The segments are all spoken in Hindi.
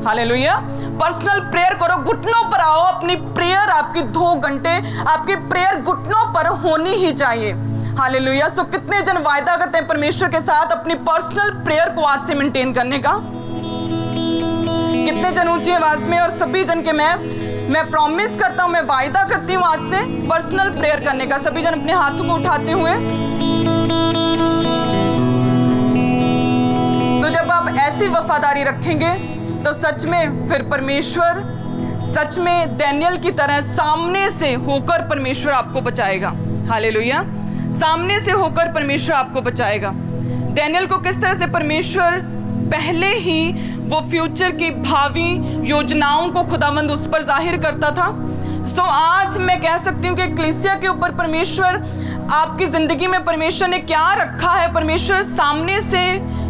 हालेलुया। पर्सनल प्रेयर करो, घुटनों पर आओ। अपनी प्रेयर, आपकी 2 घंटे आपकी प्रेयर घुटनों पर होनी ही चाहिए। हालेलुया। सो कितने जन वायदा करते हैं परमेश्वर के साथ अपनी पर्सनल प्रेयर को आज से मेंटेन करने का? कितने जन ऊंची आवाज में? और सभी जन के मैं प्रॉमिस करता हूं, मैं वायदा करती हूं आज से पर्सनल प्रेयर करने का। सभी जन अपने हाथों को उठाते हुए। तो जब आप ऐसी वफादारी रखेंगे तो सच में फिर परमेश्वर सच में दानियेल की तरह सामने से होकर परमेश्वर आपको बचाएगा। हालेलुया। सामने से होकर परमेश्वर आपको बचाएगा। दानियेल को किस तरह से परमेश्वर पहले ही वो फ्यूचर की भावी योजनाओं को खुदावंद उस पर जाहिर करता था। सो आज मैं कह सकती हूँ कि कलीसिया के ऊपर परमेश्वर, आपकी जिंदगी में परमेश्वर ने क्या रखा है, परमेश्वर सामने से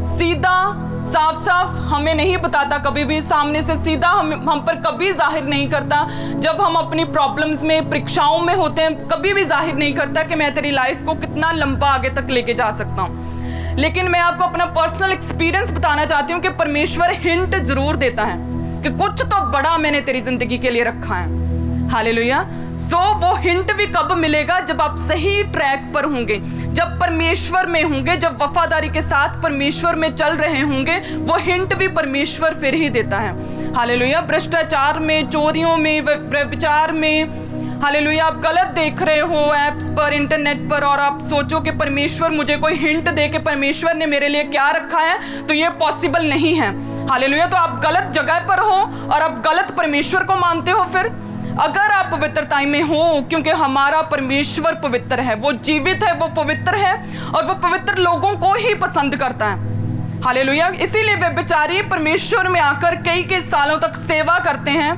सीधा साफ साफ हमें नहीं बताता, कभी भी सामने से सीधा हम पर कभी जाहिर नहीं करता। जब हम अपनी प्रॉब्लम्स में, परीक्षाओं में होते हैं, कभी भी जाहिर नहीं करता कि मैं तेरी लाइफ को कितना लंबा आगे तक लेके जा सकता हूँ। लेकिन मैं आपको अपना पर्सनल एक्सपीरियंस बताना चाहती हूँ कि परमेश्वर हिंट जरूर देता है कि कुछ तो बड़ा मैंने तेरी जिंदगी के लिए रखा है। हालेलुया। सो वो हिंट भी कब मिलेगा? जब आप सही ट्रैक पर होंगे, जब परमेश्वर में होंगे, जब वफादारी के साथ परमेश्वर में चल रहे होंगे, वो हिंट भी परमेश्वर फिर ही देता है। हालेलुया। भ्रष्टाचार में, चोरियों में, व्यभिचार में, हालेलुया, आप गलत देख रहे हो ऐप्स पर, इंटरनेट पर, और आप सोचो कि परमेश्वर मुझे कोई हिंट दे कि परमेश्वर ने मेरे लिए क्या रखा है, तो ये पॉसिबल नहीं है। हालेलुया। तो आप गलत जगह पर हो और आप गलत परमेश्वर को मानते हो। फिर अगर आप पवित्रता में हो, क्योंकि हमारा परमेश्वर पवित्र है, वो जीवित है, वो पवित्र है और वो पवित्र लोगों को ही पसंद करता है। हालेलुया। इसीलिए वे बेचारे परमेश्वर में आकर कई सालों तक सेवा करते हैं,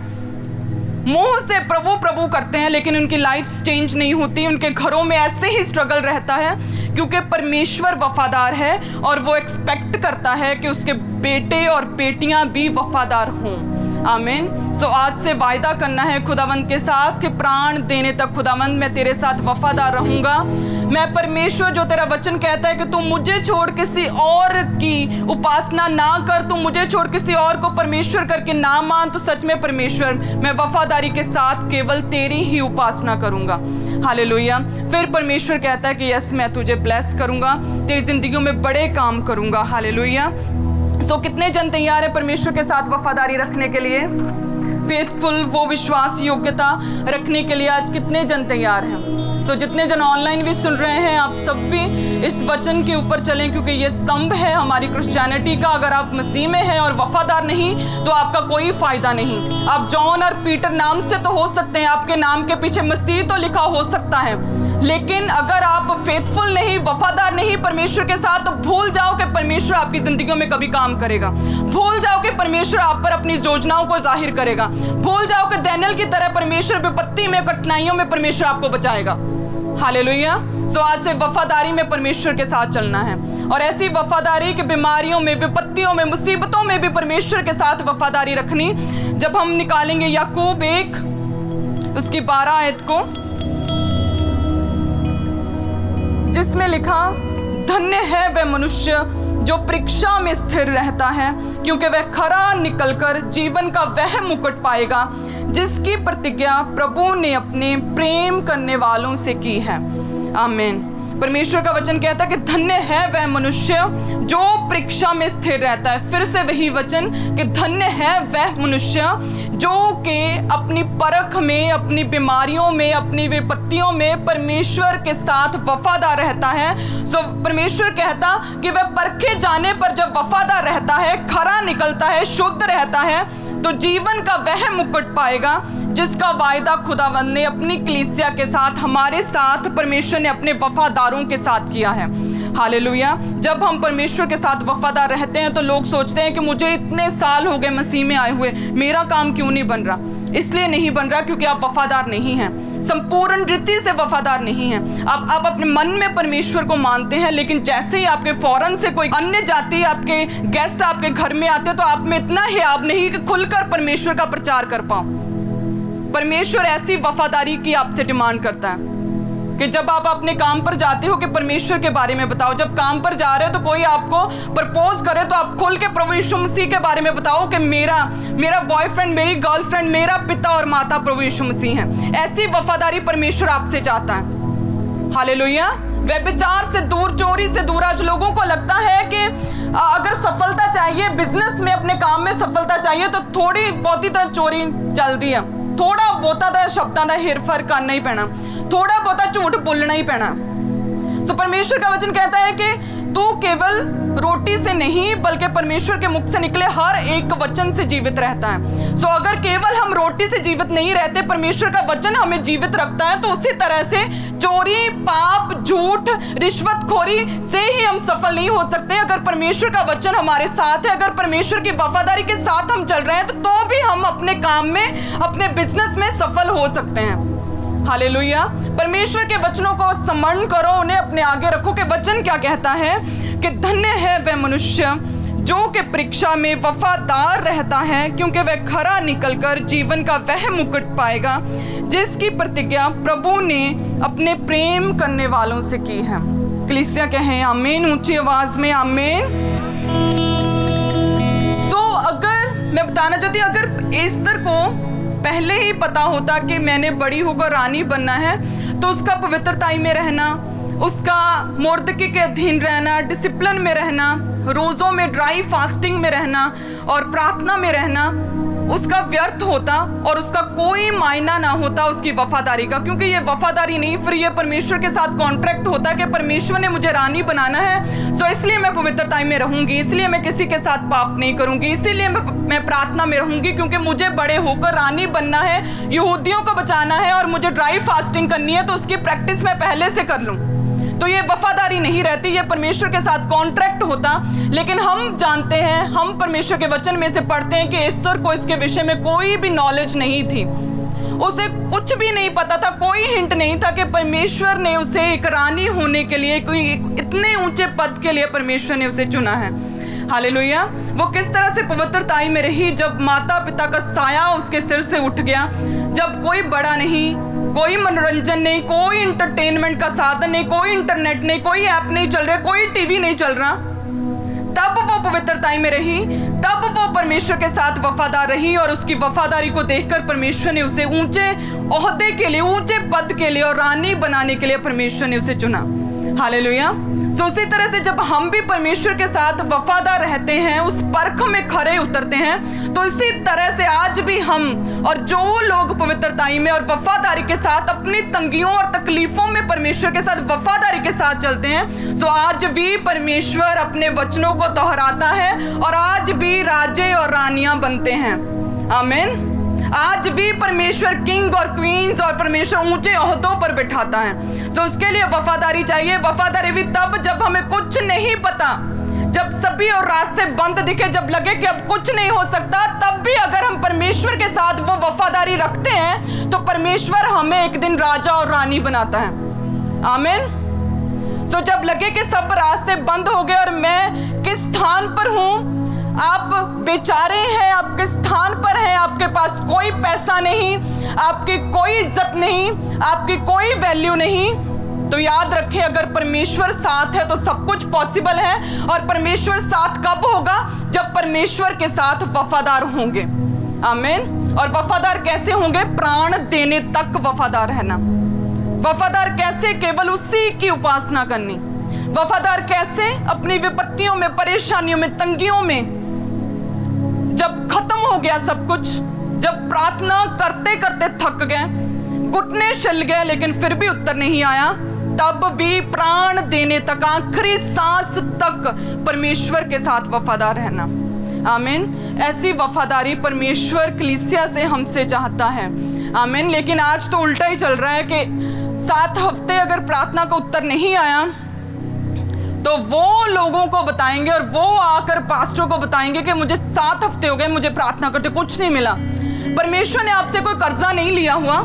मुंह से प्रभु प्रभु करते हैं, लेकिन उनकी लाइफ चेंज नहीं होती। उनके घरों में ऐसे ही स्ट्रगल रहता है, क्योंकि परमेश्वर वफादार है और वो एक्सपेक्ट करता है कि उसके बेटे और बेटियां भी वफादार हों। आमीन। सो आज से वायदा करना है खुदावंद के साथ कि प्राण देने तक खुदावंद मैं तेरे साथ वफादार रहूंगा। मैं परमेश्वर, जो तेरा वचन कहता है कि तू मुझे छोड़ किसी और की उपासना ना कर, तू मुझे छोड़ किसी और को परमेश्वर करके ना मान, तो सच में परमेश्वर मैं वफादारी के साथ केवल तेरी ही उपासना करूंगा। हालेलुया। फिर परमेश्वर कहता है कि यस, मैं तुझे ब्लेस करूंगा, तेरी जिंदगियों में बड़े काम करूंगा। हालेलुया। सो कितने जन तैयार है परमेश्वर के साथ वफादारी रखने के लिए? फेथफुल, वो विश्वास योग्यता रखने के लिए आज कितने जन तैयार हैं? सो जितने जन ऑनलाइन भी सुन रहे हैं, आप सब भी इस वचन के ऊपर चलें, क्योंकि ये स्तंभ है हमारी क्रिश्चियनिटी का। अगर आप मसीह में हैं और वफादार नहीं, तो आपका कोई फायदा नहीं। आप जॉन और पीटर नाम से तो हो सकते हैं, आपके नाम के पीछे मसीह तो लिखा हो सकता है, लेकिन अगर आप फेथफुल नहीं, वफादार नहीं परमेश्वर के साथ, तो भूल जाओ कि परमेश्वर आपकी जिंदगियों में कभी काम करेगा। भूल जाओ कि परमेश्वर आप पर अपनी योजनाओं को जाहिर करेगा। भूल जाओ कि दानियेल की तरह परमेश्वर विपत्ति में, कठिनाइयों में परमेश्वर आपको बचाएगा। हालेलुया। सो आज से वफादारी में परमेश्वर के साथ चलना है, और ऐसी वफादारी की बीमारियों में, विपत्तियों में, मुसीबतों में भी परमेश्वर के साथ वफादारी रखनी। जब हम निकालेंगे याकूब 1 उसकी 12 आयत को, जिसमें लिखा, धन्य है वह मनुष्य जो परीक्षा में स्थिर रहता है, क्योंकि वह खरा निकलकर जीवन का वह मुकुट पाएगा जिसकी प्रतिज्ञा प्रभु ने अपने प्रेम करने वालों से की है। आमीन। परमेश्वर का वचन कहता है कि धन्य है वह मनुष्य जो परीक्षा में स्थिर रहता है। फिर से वही वचन कि धन्य है वह मनुष्य जो कि अपनी परख में, अपनी बीमारियों में, अपनी विपत्तियों में परमेश्वर के साथ वफादार रहता है। सो परमेश्वर कहता कि वह परखे जाने पर जब वफादार रहता है, खरा निकलता है, शुद्ध रहता है, तो जीवन का वह मुकुट पाएगा जिसका वायदा खुदावंद ने अपनी कलीसिया के साथ, हमारे साथ, परमेश्वर ने अपने वफादारों के साथ किया है। हालेलुया। जब हम परमेश्वर के साथ वफादार रहते हैं तो लोग सोचते हैं कि मुझे इतने साल हो गए मसीह में आए हुए, मेरा काम क्यों नहीं बन रहा? इसलिए नहीं बन रहा क्योंकि आप वफादार नहीं हैं, संपूर्ण रीति से वफादार नहीं हैं। आप अपने मन में परमेश्वर को मानते हैं, लेकिन जैसे ही आपके फौरन से कोई अन्य जाति, आपके गेस्ट आपके घर में आते हैं, तो आप में इतना हियाब नहीं कि खुलकर परमेश्वर का प्रचार कर पाओ। परमेश्वर ऐसी वफादारी की आपसे डिमांड करता है। कि जब आप अपने काम पर जाते हो कि परमेश्वर के बारे में बताओ। जब काम पर जा रहे हो तो कोई आपको प्रपोज करे तो आप खुल के प्रभु यीशु मसीह के बारे में बताओ कि मेरा बॉयफ्रेंड, मेरी गर्लफ्रेंड, मेरा पिता और माता प्रभु यीशु मसीह हैं। ऐसी वफादारी परमेश्वर आपसे चाहता है। हालेलुया। व्यभिचार से दूर, चोरी से दूर। आज लोगों को लगता है कि अगर सफलता चाहिए बिजनेस में, अपने काम में सफलता चाहिए तो थोड़ी बहुती तो चोरी चलती है, थोड़ा बहुता तो शब्दां का हेरफेर करना ही पैना, थोड़ा बहुता झूठ बोलना ही पैना। सो परमेश्वर का वचन कहता है कि तू केवल रोटी से नहीं बल्कि परमेश्वर के मुख से निकले हर एक वचन से जीवित रहता है। सो अगर केवल हम रोटी से जीवित नहीं रहते, परमेश्वर का वचन हमें जीवित रखता है, तो उसी तरह से चोरी, पाप, झूठ, रिश्वतखोरी से ही हम सफल नहीं हो सकते। अगर परमेश्वर का वचन हमारे साथ है, अगर परमेश्वर की वफादारी के साथ हम चल रहे हैं तो भी हम अपने काम में, अपने बिजनेस में सफल हो सकते हैं। हालेलुया। परमेश्वर के वचनों को स्मरण करो, उन्हें अपने आगे रखो कि वचन क्या कहता है कि धन्य है वह मनुष्य जो कि परीक्षा में वफादार रहता है, क्योंकि वह खरा निकलकर जीवन का वह मुकुट पाएगा जिसकी प्रतिज्ञा प्रभु ने अपने प्रेम करने वालों से की है। कलीसिया कहें आमीन ऊंची आवाज में, आमीन। अगर मैं बताना चाहती हूँ, अगर एस्तर को पहले ही पता होता कि मैंने बड़ी होकर रानी बनना है, तो उसका पवित्रताई में रहना, उसका मोर्दकी के अधीन रहना, डिसिप्लिन में रहना, रोज़ों में ड्राई फास्टिंग में रहना और प्रार्थना में रहना उसका व्यर्थ होता और उसका कोई मायना ना होता उसकी वफादारी का। क्योंकि ये वफादारी नहीं, फिर ये परमेश्वर के साथ कॉन्ट्रैक्ट होता कि परमेश्वर ने मुझे रानी बनाना है, सो इसलिए मैं पवित्रताई में रहूंगी, इसलिए मैं किसी के साथ पाप नहीं करूंगी, इसीलिए मैं प्रार्थना में रहूंगी, क्योंकि मुझे बड़े होकर रानी बनना है, यहूदियों को बचाना है और मुझे ड्राई फास्टिंग करनी है, तो उसकी प्रैक्टिस मैं पहले से कर लूँ। तो ये वफादारी नहीं रहती, ये परमेश्वर के साथ कॉन्ट्रैक्ट होता। लेकिन हम जानते हैं, हम परमेश्वर के वचन में से पढ़ते हैं कि एस्तर को इसके विषय में कोई भी नॉलेज नहीं थी, उसे कुछ भी नहीं पता था, कोई हिंट नहीं था कि परमेश्वर ने उसे एक रानी होने के लिए, कोई इतने ऊंचे पद के लिए परमेश्वर ने उसे चुना है। हालेलुया। वो किस तरह से पवित्रताई में रही, जब माता पिता का साया उसके सिर से उठ गया, जब कोई बड़ा नहीं, कोई मनोरंजन नहीं, कोई इंटरटेनमेंट का साधन नहीं, कोई इंटरनेट नहीं, कोई ऐप नहीं चल रहा, कोई टीवी नहीं चल रहा, तब वो पवित्रताई में रही, तब वो परमेश्वर के साथ वफादार रही और उसकी वफादारी को देखकर परमेश्वर ने उसे ऊंचे ओहदे के लिए, ऊंचे पद के लिए और रानी बनाने के लिए परमेश्वर ने उसे चुना। हालेलुया। सो उसी तरह से जब हम भी परमेश्वर के साथ वफादार रहते हैं, उस परख में खरे उतरते हैं, तो इसी तरह से आज भी हम और जो लोग पवित्रताई में और वफादारी के साथ अपनी तंगियों और तकलीफों में परमेश्वर के साथ वफादारी के साथ चलते हैं, सो आज भी परमेश्वर अपने वचनों को दोहराता है और आज भी राजे और रानियां बनते हैं। आमीन। आज भी परमेश्वर किंग और क्वींस और परमेश्वर ऊंचे ओहदों पर बिठाता है। सो उसके लिए वफादारी चाहिए। वफादारी भी तब जब हमें कुछ नहीं पता, जब सभी और रास्ते बंद दिखे, जब लगे कि अब कुछ नहीं हो सकता, तब भी अगर हम परमेश्वर के साथ वो वफादारी रखते हैं तो परमेश्वर हमें एक दिन राजा और रानी बनाता है। आमीन। सो जब लगे कि सब रास्ते बंद हो गए और मैं किस स्थान पर हूं, आप बेचारे हैं, आप किस स्थान पर हैं, आपके पास कोई पैसा नहीं, आपकी कोई इज्जत नहीं, आपकी कोई वैल्यू नहीं, तो याद रखें अगर परमेश्वर साथ है तो सब कुछ पॉसिबल है। और परमेश्वर साथ कब होगा? जब परमेश्वर के साथ वफादार होंगे। आमीन। और वफादार कैसे होंगे? प्राण देने तक वफादार रहना। वफादार कैसे? केवल उसी की उपासना करनी। वफादार कैसे? अपनी विपत्तियों में, परेशानियों में, तंगियों में, जब खत्म हो गया सब कुछ, जब प्रार्थना करते करते थक गए, घुटने छिल गए, लेकिन फिर भी उत्तर नहीं आया, तब भी प्राण देने तक, आखिरी सांस तक परमेश्वर के साथ वफादार रहना। आमीन। ऐसी वफादारी परमेश्वर कलीसिया से हमसे चाहता है। आमीन। लेकिन आज तो उल्टा ही चल रहा है कि 7 हफ्ते अगर प्रार्थना का उत्तर नहीं आया तो वो लोगों को बताएंगे और वो आकर पास्टर को बताएंगे कि मुझे 7 हफ्ते हो गए, मुझे प्रार्थना करते कुछ नहीं मिला। परमेश्वर ने आपसे कोई कर्जा नहीं लिया हुआ,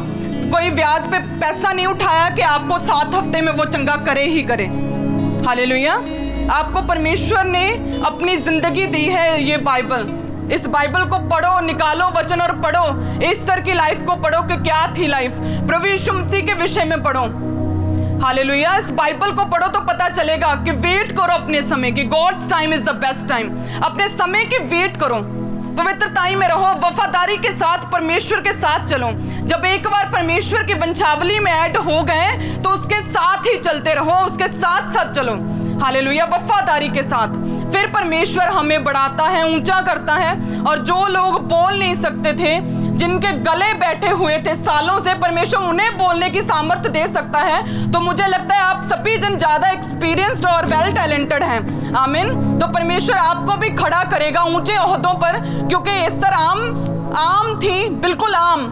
कोई ब्याज पे पैसा नहीं उठाया कि आपको 7 हफ्ते में वो चंगा करे ही करे। हालेलुया। आपको परमेश्वर ने अपनी जिंदगी दी है, ये बाइबल, इस बाइबल को पढ़ो, निकालो वचन और पढ़ो। एस्तर की लाइफ को पढ़ो कि क्या थी लाइफ, प्रभु यीशु मसीह के विषय में पढ़ो। हालेलुया। इस बाइबल को पढ़ो तो पता चलेगा कि वेट करो अपने समय की। God's time is the best time. अपने समय की वेट करो, पवित्रताई में रहो, वफादारी के साथ परमेश्वर के साथ चलो। जब एक बार परमेश्वर की वंशावली में ऐड हो गए तो उसके साथ ही चलते रहो, उसके साथ साथ चलो। हालेलुया, वफादारी के साथ। फिर परमेश्वर हमें बढ़ाता है, ऊंचा करता है। और जो लोग बोल नहीं सकते थे, जिनके गले बैठे हुए थे सालों से, परमेश्वर उन्हें बोलने की सामर्थ्य दे सकता है। तो मुझे लगता है आप सभी जन ज्यादा एक्सपीरियंस्ड और वेल टैलेंटेड हैं। आमीन। तो परमेश्वर आपको भी खड़ा करेगा ऊंचे ओहदों पर, क्योंकि एस्तर आम थी, बिल्कुल आम।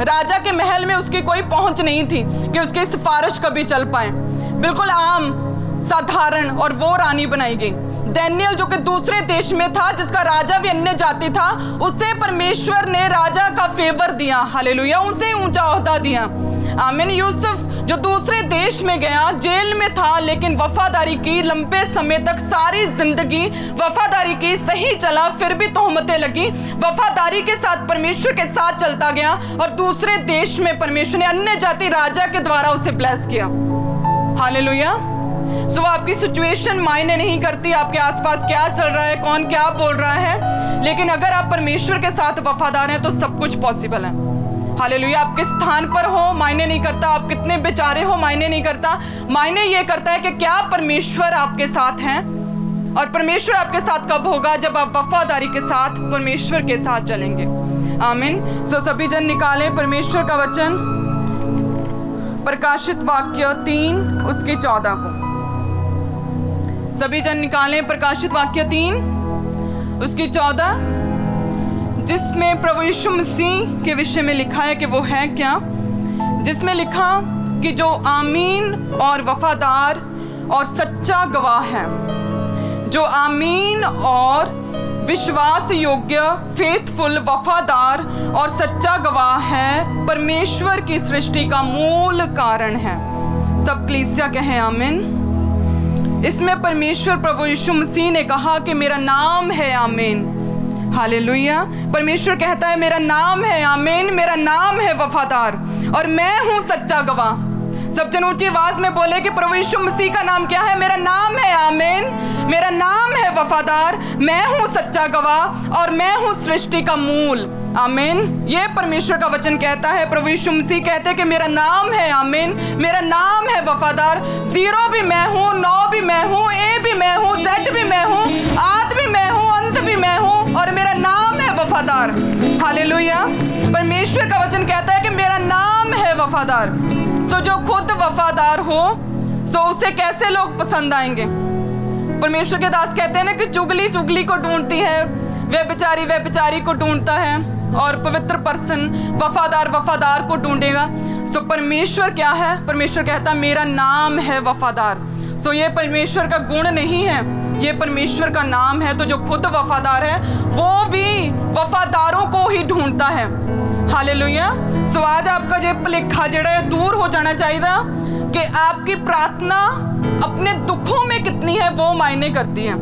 राजा के महल में उसकी कोई पहुंच नहीं थी कि उसकी सिफारिश कभी चल पाए। बिल्कुल आम, साधारण, और वो रानी बनाई गई। दानियल जो कि दूसरे देश में था, जिसका राजा भी अन्य जाति था, उसे परमेश्वर ने राजा का फेवर दिया। हालेलुया, उसे ऊंचा ओहदा दिया। आमीन। यूसुफ जो दूसरे देश में गया, जेल में था, लेकिन वफादारी की, लंबे समय तक सारी जिंदगी वफादारी की, सही चला, फिर भी तोहमतें लगी, वफादारी के साथ परमेश्वर के साथ चलता गया, और दूसरे देश में परमेश्वर ने अन्य जाति राजा के द्वारा उसे ब्लेस किया। हालेलुया। सो आपकी सिचुएशन मायने नहीं करती, आपके आसपास क्या चल रहा है, कौन क्या बोल रहा है, लेकिन अगर आप परमेश्वर के साथ वफादार हैं तो सब कुछ पॉसिबल है। हालेलुया। आप किस स्थान पर हो मायने नहीं करता, आप कितने बेचारे हो मायने नहीं करता। मायने ये करता है कि क्या परमेश्वर आपके साथ हैं, और परमेश्वर आपके साथ कब होगा, जब आप वफादारी के साथ परमेश्वर के साथ चलेंगे। आमीन। सो सभी जन निकालें परमेश्वर का वचन, प्रकाशित वाक्य 3 उसकी 14 को। सभी जन निकालें प्रकाशित वाक्य 3 उसकी 14, जिसमें प्रभु यीशु मसीह के विषय में लिखा है कि वो है क्या, जिसमें लिखा कि जो आमीन और वफादार और सच्चा गवाह है, जो आमीन और विश्वास योग्य, फेथफुल, वफादार और सच्चा गवाह है, परमेश्वर की सृष्टि का मूल कारण है। सब कलीसिया कहें आमीन। इसमें परमेश्वर प्रभु यीशु मसीह ने कहा कि मेरा नाम है आमीन। हालेलुया। परमेश्वर कहता है मेरा नाम है आमीन, मेरा नाम है वफादार, और मैं हूं सच्चा गवाह। सब जन ऊंची आवाज में बोले कि प्रभु यीशु मसीह का नाम क्या है, मेरा नाम है आमीन, मेरा नाम है वफादार, मैं हूं सच्चा गवाह, और मैं हूं सृष्टि का मूल। आमीन। ये परमेश्वर का वचन कहता है। प्रभु यीशु मसीह कहते हैं कि मेरा नाम है आमीन, मेरा नाम है वफादार। 0 भी मैं हूँ, 9 भी मैं हूँ, A भी मैं हूँ, Z भी मैं हूँ, आद भी मैं हूँ, अंत भी मैं हूँ, और मेरा नाम है वफादार। हालेलुया। परमेश्वर का वचन कहता है कि मेरा नाम है वफादार। सो जो खुद वफादार हो, सो उसे कैसे लोग पसंद आएंगे। परमेश्वर के दास कहते हैं ना कि चुगली चुगली को ढूंढती है, वे बेचारी को ढूंढता है, और पवित्र पर्सन वफादार वफादार को ढूंढेगा। सो परमेश्वर क्या है, परमेश्वर कहता है मेरा नाम है वफादार। सो ये परमेश्वर का गुण नहीं है, ये परमेश्वर का नाम है। तो जो खुद वफादार है वो भी वफादारों को ही ढूंढता है। हालेलुया। सो आज आपका जो भुलेखा जड़ा है दूर हो जाना चाहिए कि आपकी प्रार्थना अपने दुखों में कितनी है वो मायने करती है।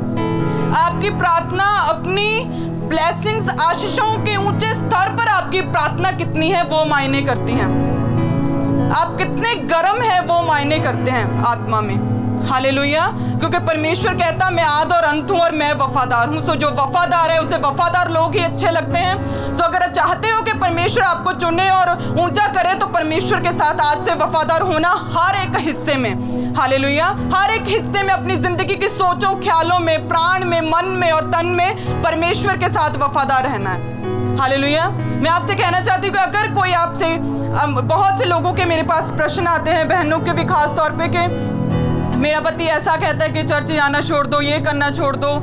आपकी प्रार्थना अपनी ब्लेसिंग्स, आशीषों के ऊंचे स्तर पर आपकी प्रार्थना कितनी है वो मायने करती हैं। आप कितने गर्म है वो मायने करते हैं आत्मा में। हालेलुया। क्योंकि परमेश्वर कहता मैं आद और अंत हूँ और मैं वफादार हूँ। सो जो वफादार है उसे वफादार लोग ही अच्छे लगते हैं। सो अगर चाहते हो कि परमेश्वर आपको चुने और ऊंचा करे तो परमेश्वर के साथ आज से वफादार होना हर एक हिस्से में। हालेलुया। हर एक हिस्से में अपनी जिंदगी की सोचों, ख्यालों में, प्राण में, मन में और तन में परमेश्वर के साथ वफादार रहना है। हालेलुया। मैं आपसे कहना चाहती हूँ कि अगर कोई आपसे, बहुत से लोगों के मेरे पास प्रश्न आते हैं, बहनों के भी खास तौर पे, कि मेरा पति ऐसा कहता है कि चर्च जाना छोड़ दो, ये करना छोड़ दो,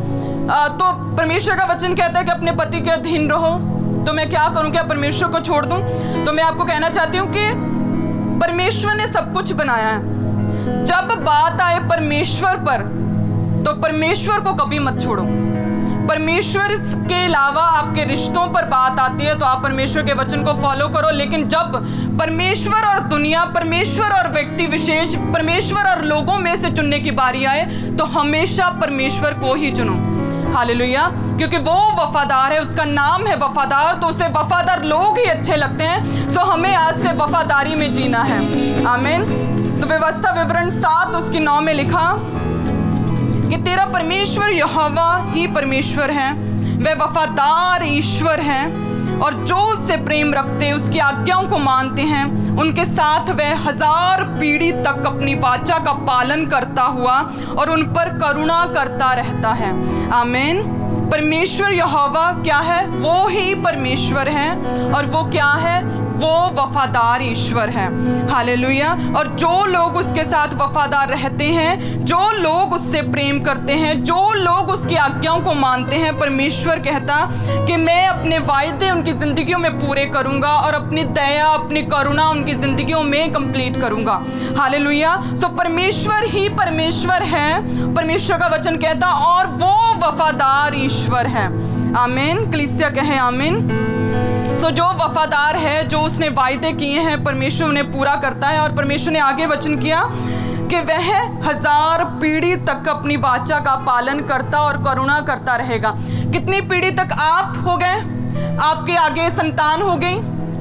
तो परमेश्वर का वचन कहता है कि अपने पति के अधीन रहो, तो मैं क्या करूं, क्या परमेश्वर को छोड़ दूं? तो मैं आपको कहना चाहती हूं कि परमेश्वर ने सब कुछ बनाया है। जब बात आए परमेश्वर पर तो परमेश्वर को कभी मत छोड़ो। परमेश्वर के अलावा आपके रिश्तों पर बात आती है तो आप परमेश्वर के वचन को फॉलो करो, लेकिन जब परमेश्वर और दुनिया, परमेश्वर और व्यक्ति विशेष, परमेश्वर और लोगों में से चुनने की बारी आए तो हमेशा परमेश्वर को ही चुनो। हालेलुया। क्योंकि वो वफादार है, उसका नाम है वफादार, तो उसे वफादार लोग ही अच्छे लगते हैं। सो हमें आज से वफादारी में जीना है। आमीन। तो सुव्यवस्था विवरण 7 उसकी 9 में लिखा कि तेरा परमेश्वर यहोवा ही परमेश्वर है, वह वफादार ईश्वर है और जो उससे प्रेम रखते उसकी आज्ञाओं को मानते हैं उनके साथ वह 1000 पीढ़ी तक अपनी वाचा का पालन करता हुआ और उन पर करुणा करता रहता है। आमीन। परमेश्वर यहोवा क्या है? वो ही परमेश्वर है और वो क्या है? वो वफादार ईश्वर है। हालेलुया। और जो लोग उसके साथ वफादार रहते हैं, जो लोग उससे प्रेम करते हैं, जो लोग उसकी आज्ञाओं को मानते हैं, परमेश्वर कहता कि मैं अपने वायदे उनकी ज़िंदगियों में पूरे करूंगा और अपनी दया, अपनी करुणा उनकी ज़िंदगियों में कंप्लीट करूंगा। हालेलुया। सो परमेश्वर ही परमेश्वर है, परमेश्वर का वचन कहता, और वो वफादार ईश्वर है। आमीन। कलीसिया कहें आमीन। सो जो वफादार है, जो उसने वायदे किए हैं, परमेश्वर उन्हें पूरा करता है। और परमेश्वर ने आगे वचन किया कि वह 1000 पीढ़ी तक अपनी वाचा का पालन करता और करुणा करता रहेगा। कितनी पीढ़ी तक? आप हो गए, आपके आगे संतान हो गई,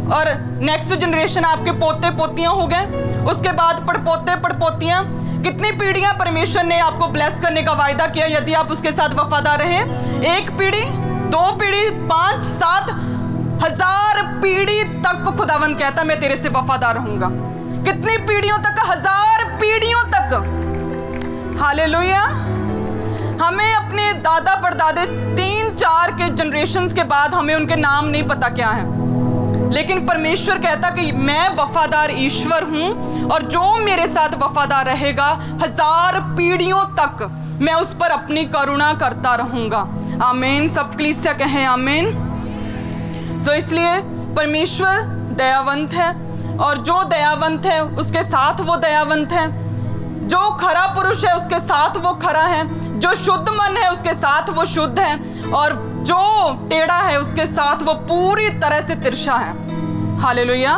और नेक्स्ट जनरेशन आपके पोते पोतियां हो गए, उसके बाद पड़पोते पड़पोतियां। कितनी पीढ़ियां परमेश्वर ने आपको ब्लेस करने का वायदा किया यदि आप उसके साथ वफादार रहे? 1 पीढ़ी, 2 पीढ़ी, 5, 7, 1000 पीढ़ी तक खुदावंद कहता मैं तेरे से वफादार रहूंगा। कितनी पीढ़ियों तक? 1000 पीढ़ियों तक। हालेलुया। हमें अपने दादा परदादे 3-4 के जनरेशन्स के बाद हमें उनके नाम नहीं पता क्या है, लेकिन परमेश्वर कहता कि मैं वफादार ईश्वर हूं और जो मेरे साथ वफादार रहेगा 1000 पीढ़ियों तक मैं उस पर अपनी करुणा करता रहूंगा। आमीन। सब कलीसिया कहें आमीन। सो इसलिए परमेश्वर दयावंत है, और जो दयावंत है उसके साथ वो दयावंत है, जो खरा पुरुष है उसके साथ वो खरा है, जो शुद्ध मन है उसके साथ वो शुद्ध है, और जो टेढ़ा है उसके साथ वो पूरी तरह से तिरछा है। हालेलुया।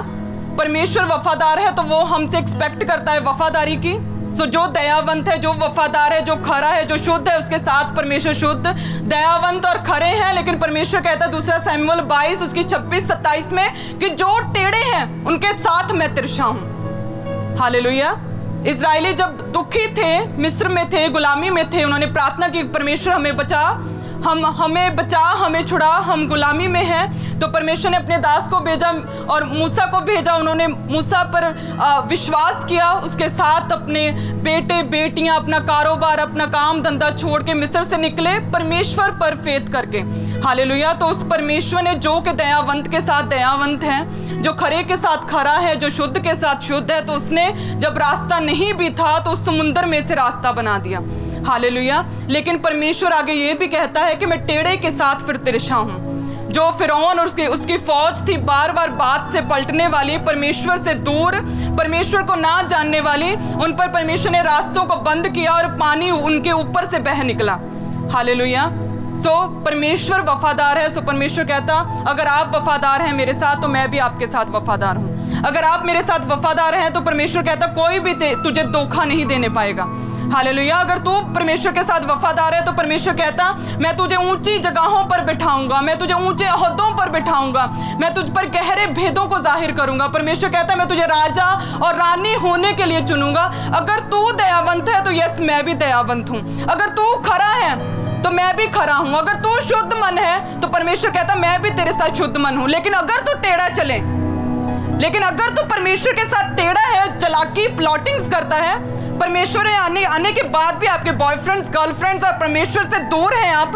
परमेश्वर वफादार है तो वो हमसे एक्सपेक्ट करता है वफादारी की। सो जो दयावंत है, जो वफादार है, जो खरा है, जो शुद्ध है, उसके साथ परमेश्वर शुद्ध, दयावंत और खरे हैं। लेकिन परमेश्वर कहता है 2 शमूएल 22 उसकी 26-27 में कि जो टेढ़े हैं उनके साथ मैं तिरछा हूं। हालेलुया। इजराइली जब दुखी थे, मिस्र में थे, गुलामी में थे, उन्होंने प्रार्थना की परमेश्वर हमें बचा, हमें बचा, हमें छुड़ा, हम गुलामी में हैं। तो परमेश्वर ने अपने दास को भेजा और मूसा को भेजा। उन्होंने मूसा पर विश्वास किया, उसके साथ अपने बेटे बेटियां, अपना कारोबार, अपना काम धंधा छोड़ के मिस्र से निकले परमेश्वर पर फेथ करके। हालेलुया। तो उस परमेश्वर ने जो कि दयावंत के साथ दयावंत है, जो खरे के साथ खरा है, जो शुद्ध के साथ शुद्ध है, तो उसने जब रास्ता नहीं भी था तो उस समुंदर में से रास्ता बना दिया। हालेलुया। लेकिन परमेश्वर आगे ये भी कहता है कि मैं टेढ़े के साथ फिर तिरछा हूँ। जो फिरौन और उसकी फौज थी बार बार बात से पलटने वाली, परमेश्वर से दूर, परमेश्वर को ना जानने वाली, उन पर परमेश्वर ने रास्तों को बंद किया और पानी उनके ऊपर से बह निकला। हालेलुया। सो परमेश्वर वफादार है। सो परमेश्वर कहता अगर आप वफादार हैं मेरे साथ तो मैं भी आपके साथ वफादार हूँ। अगर आप मेरे साथ वफादार हैं तो परमेश्वर कहता कोई भी तुझे धोखा नहीं देने पाएगा। हालेलुया। अगर तू परमेश्वर के साथ वफादार है तो परमेश्वर कहता मैं तुझे ऊंची जगहों पर बिठाऊंगा, मैं तुझे ऊंचे ओहदों पर बिठाऊंगा, मैं तुझ पर गहरे भेदों को जाहिर करूंगा। परमेश्वर कहता है मैं तुझे राजा और रानी होने के लिए चुनूंगा। अगर तू दयावंत है तो यस मैं भी दयावंत हूं। अगर तू खरा है तो मैं भी खरा हूं। अगर तू शुद्ध मन है तो परमेश्वर कहता मैं भी तेरे साथ शुद्ध मन हूं। लेकिन अगर तू टेढ़ा चले, लेकिन अगर तू परमेश्वर के साथ टेढ़ा है, चालाकी प्लॉटिंग्स करता है, परमेश्वर आने के बाद भी आपके बॉयफ्रेंड्स, गर्लफ्रेंड्स और परमेश्वर से दूर हैं, आप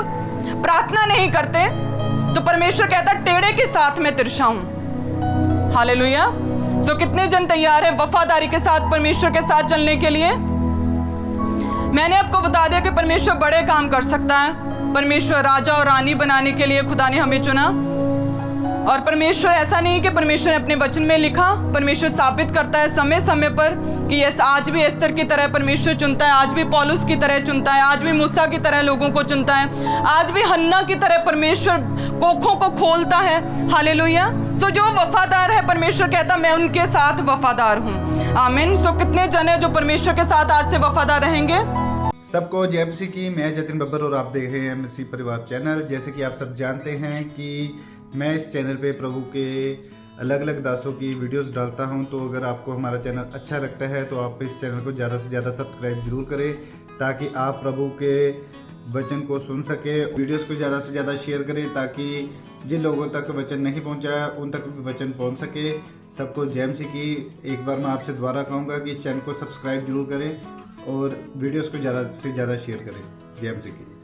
प्रार्थना नहीं करते, तो परमेश्वर कहता टेढ़े के साथ मैं तिरछा हूं। हालेलुया। सो कितने जन तैयार है वफादारी के साथ परमेश्वर के साथ चलने के लिए? मैंने आपको बता दिया कि परमेश्वर बड़े काम कर सकता है। परमेश्वर राजा और रानी बनाने के लिए खुदा ने हमें चुना। और परमेश्वर ऐसा नहीं कि परमेश्वर ने अपने वचन में लिखा, परमेश्वर साबित करता है समय समय पर कि यस आज भी एस्तर की तरह परमेश्वर चुनता है, आज भी पौलुस की तरह चुनता है, आज भी मूसा की तरह लोगों को चुनता है, आज भी हन्ना की तरह परमेश्वर कोखों को खोलता है। हालेलुया। सो जो वफादार है परमेश्वर कहता मैं उनके साथ वफादार हूँ। आमीन। सो कितने जन है जो परमेश्वर के साथ आज से वफादार रहेंगे? सबको जय मसीह की। मैं जतिन बब्बर और आप देख रहे हैं मसीह परिवार चैनल। जैसे कि आप सब जानते हैं कि मैं इस चैनल पे प्रभु के अलग अलग दासों की वीडियोस डालता हूं। तो अगर आपको हमारा चैनल अच्छा लगता है तो आप इस चैनल को ज़्यादा से ज़्यादा सब्सक्राइब जरूर करें, ताकि आप प्रभु के वचन को सुन सके। वीडियोस को ज़्यादा से ज़्यादा शेयर करें, ताकि जिन लोगों तक वचन नहीं पहुंचा उन तक भी वचन पहुंच सके। सबको जय मसीह की। एक बार मैं आपसे दोबारा कहूँगा कि इस चैनल को सब्सक्राइब जरूर करें और वीडियोस को ज़्यादा से ज़्यादा शेयर करें। जय मसीह की।